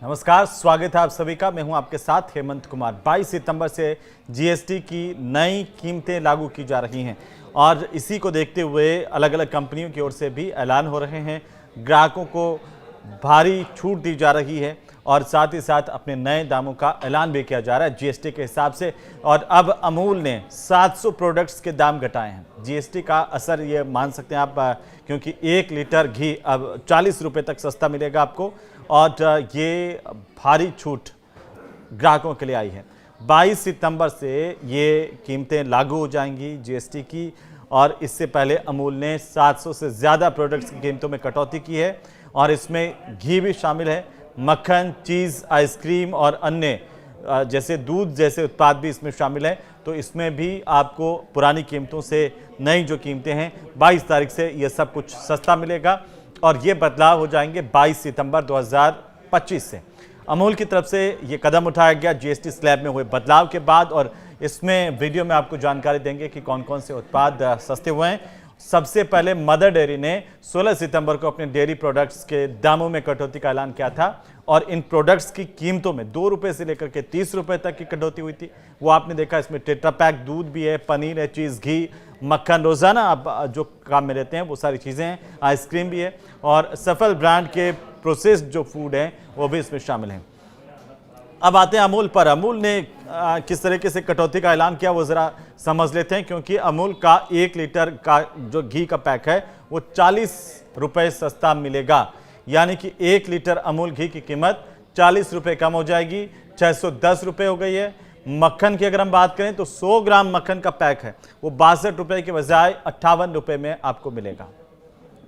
नमस्कार, स्वागत है आप सभी का। मैं हूं आपके साथ हेमंत कुमार। 22 सितंबर से जीएसटी की नई कीमतें लागू की जा रही हैं और इसी को देखते हुए अलग अलग कंपनियों की ओर से भी ऐलान हो रहे हैं। ग्राहकों को भारी छूट दी जा रही है और साथ ही साथ अपने नए दामों का ऐलान भी किया जा रहा है जीएसटी के हिसाब से। और अब अमूल ने 700 प्रोडक्ट्स के दाम घटाए हैं। जीएसटी का असर ये मान सकते हैं आप, क्योंकि 1 लीटर घी अब 40 रुपये तक सस्ता मिलेगा आपको और ये भारी छूट ग्राहकों के लिए आई है। 22 सितंबर से ये कीमतें लागू हो जाएंगी जीएसटी की। और इससे पहले अमूल ने 700 से ज़्यादा प्रोडक्ट्स की कीमतों में कटौती की है और इसमें घी भी शामिल है। मक्खन, चीज़, आइसक्रीम और अन्य जैसे दूध जैसे उत्पाद भी इसमें शामिल हैं। तो इसमें भी आपको पुरानी कीमतों से नई जो कीमतें हैं 22 तारीख से ये सब कुछ सस्ता मिलेगा और ये बदलाव हो जाएंगे 22 सितंबर 2025 से। अमूल की तरफ से ये कदम उठाया गया जीएसटी स्लैब में हुए बदलाव के बाद और इसमें वीडियो में आपको जानकारी देंगे कि कौन कौन से उत्पाद सस्ते हुए हैं। सबसे पहले मदर डेयरी ने 16 सितंबर को अपने डेयरी प्रोडक्ट्स के दामों में कटौती का ऐलान किया था और इन प्रोडक्ट्स की कीमतों में 2 रुपये से लेकर के 30 रुपये तक की कटौती हुई थी। वो आपने देखा। इसमें टेट्रा पैक दूध भी है, पनीर है, चीज़, घी, मक्खन, रोज़ाना आप जो काम में रहते हैं वो सारी चीज़ें हैं, आइसक्रीम भी है और सफल ब्रांड के प्रोसेस्ड जो फूड हैं वो भी इसमें शामिल हैं। अब आते हैं अमूल पर। अमूल ने किस तरीके से कटौती का ऐलान किया वो ज़रा समझ लेते हैं, क्योंकि अमूल का 1 लीटर का जो घी का पैक है वो 40 रुपये सस्ता मिलेगा। यानी कि 1 लीटर अमूल घी की कीमत 40 रुपये कम हो जाएगी, 610 रुपये हो गई है। मक्खन की अगर हम बात करें तो 100 ग्राम मक्खन का पैक है वो 62 रुपये के बजाय 58 रुपये में आपको मिलेगा।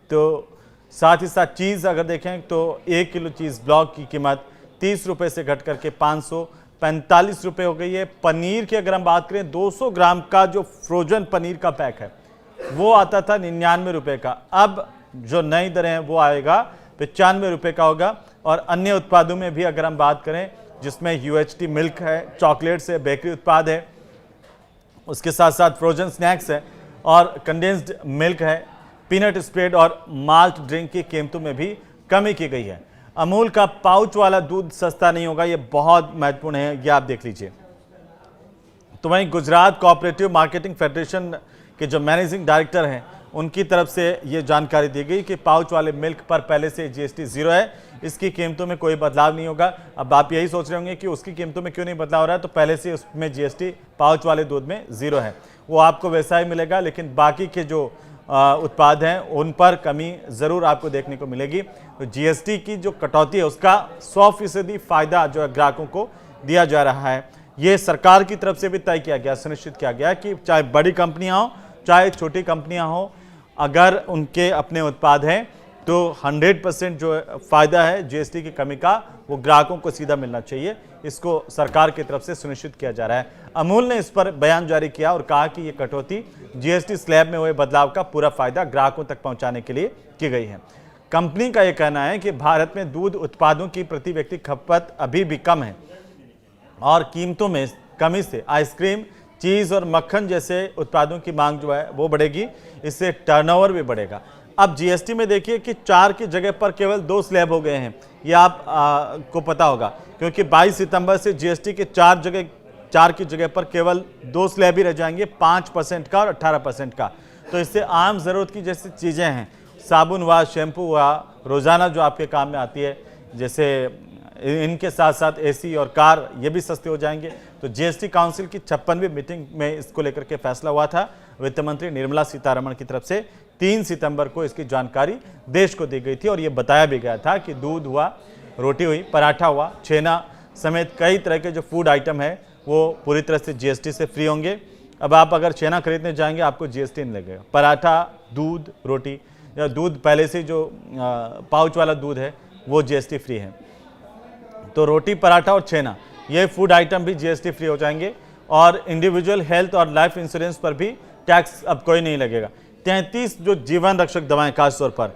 तो साथ ही साथ चीज़ अगर देखें तो 1 किलो चीज़ ब्लॉक की कीमत 30 रुपये से घट करके 545 रुपये हो गई है। पनीर की अगर हम बात करें 200 ग्राम का जो फ्रोजन पनीर का पैक है वो आता था 99 रुपये का, अब जो नई दरें हैं वो आएगा 95 रुपये का होगा। और अन्य उत्पादों में भी अगर हम बात करें जिसमें यूएचटी मिल्क है, चॉकलेट्स है, बेकरी उत्पाद है, उसके साथ साथ फ्रोजन स्नैक्स है और कंडेंस्ड मिल्क है, पीनट स्प्रेड और माल्ट ड्रिंक की कीमतों में भी कमी की गई है। अमूल का पाउच वाला दूध सस्ता नहीं होगा, ये बहुत महत्वपूर्ण है, ये आप देख लीजिए। तो वहीं गुजरात कोऑपरेटिव मार्केटिंग फेडरेशन के जो मैनेजिंग डायरेक्टर हैं उनकी तरफ से ये जानकारी दी गई कि पाउच वाले मिल्क पर पहले से जीएसटी 0 है, इसकी कीमतों में कोई बदलाव नहीं होगा। अब आप यही सोच रहे होंगे कि उसकी कीमतों में क्यों नहीं बदलाव हो रहा है, तो पहले से उसमें जीएसटी पाउच वाले दूध में 0 है, वो आपको वैसा ही मिलेगा। लेकिन बाकी के जो उत्पाद हैं उन पर कमी ज़रूर आपको देखने को मिलेगी। तो जीएसटी की जो कटौती है उसका 100% फ़ायदा जो है ग्राहकों को दिया जा रहा है। ये सरकार की तरफ से भी तय किया गया, सुनिश्चित किया गया कि चाहे बड़ी कंपनियां हो चाहे छोटी कंपनियां हो, अगर उनके अपने उत्पाद हैं तो 100% जो फ़ायदा है जीएसटी की कमी का वो ग्राहकों को सीधा मिलना चाहिए। इसको सरकार की तरफ से सुनिश्चित किया जा रहा है। अमूल ने इस पर बयान जारी किया और कहा कि ये कटौती जीएसटी स्लैब में हुए बदलाव का पूरा फायदा ग्राहकों तक पहुंचाने के लिए की गई है। कंपनी का यह कहना है कि भारत में दूध उत्पादों की प्रति व्यक्ति खपत अभी भी कम है और कीमतों में कमी से आइसक्रीम, चीज़ और मक्खन जैसे उत्पादों की मांग जो है वो बढ़ेगी, इससे टर्नओवर भी बढ़ेगा। अब जीएसटी में देखिए कि 4 की जगह पर केवल 2 स्लैब हो गए हैं, ये आप को पता होगा, क्योंकि 22 सितंबर से जीएसटी के 4 की जगह पर केवल 2 स्लैब ही रह जाएंगे, 5% का और 18% का। तो इससे आम ज़रूरत की जैसी चीज़ें हैं, साबुन हुआ, शैम्पू हुआ, रोज़ाना जो आपके काम में आती है, जैसे इनके साथ साथ एसी और कार, ये भी सस्ते हो जाएंगे। तो जीएसटी काउंसिल की 56वीं मीटिंग में इसको लेकर के फैसला हुआ था। वित्त मंत्री निर्मला सीतारमण की तरफ से 3 सितंबर को इसकी जानकारी देश को दी गई थी और ये बताया भी गया था कि दूध हुआ, रोटी हुई, पराठा हुआ, छेना समेत कई तरह के जो फूड आइटम है वो पूरी तरह से जीएसटी से फ्री होंगे। अब आप अगर छेना खरीदने जाएंगे आपको जीएसटी नहीं लगेगा। पराठा, दूध, रोटी या दूध पहले से जो पाउच वाला दूध है वो जीएसटी फ्री है। तो रोटी, पराठा और छेना ये फूड आइटम भी जीएसटी फ्री हो जाएंगे और इंडिविजुअल हेल्थ और लाइफ इंश्योरेंस पर भी टैक्स अब कोई नहीं लगेगा। 33 जो जीवन रक्षक दवाएं खासतौर पर,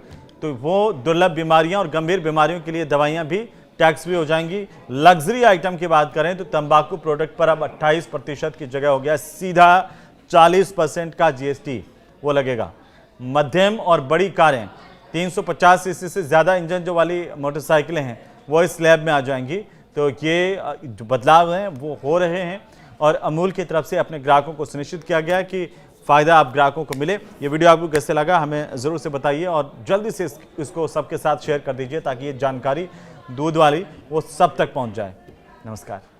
तो वो दुर्लभ बीमारियां और गंभीर बीमारियों के लिए दवाइयां भी टैक्स फ्री हो जाएंगी। लग्जरी आइटम की बात करें तो तंबाकू प्रोडक्ट पर अब 28% की जगह हो गया सीधा 40% का जीएसटी वो लगेगा। मध्यम और बड़ी कारें 350 सीसी से ज़्यादा इंजन जो वाली मोटरसाइकिलें हैं वो इस स्लैब में आ जाएंगी। तो ये जो बदलाव हैं वो हो रहे हैं और अमूल की तरफ से अपने ग्राहकों को सुनिश्चित किया गया कि फ़ायदा आप ग्राहकों को मिले। ये वीडियो आपको कैसे लगा हमें ज़रूर से बताइए और जल्दी से इसको सबके साथ शेयर कर दीजिए ताकि ये जानकारी दूध वाली वो सब तक पहुंच जाए। नमस्कार।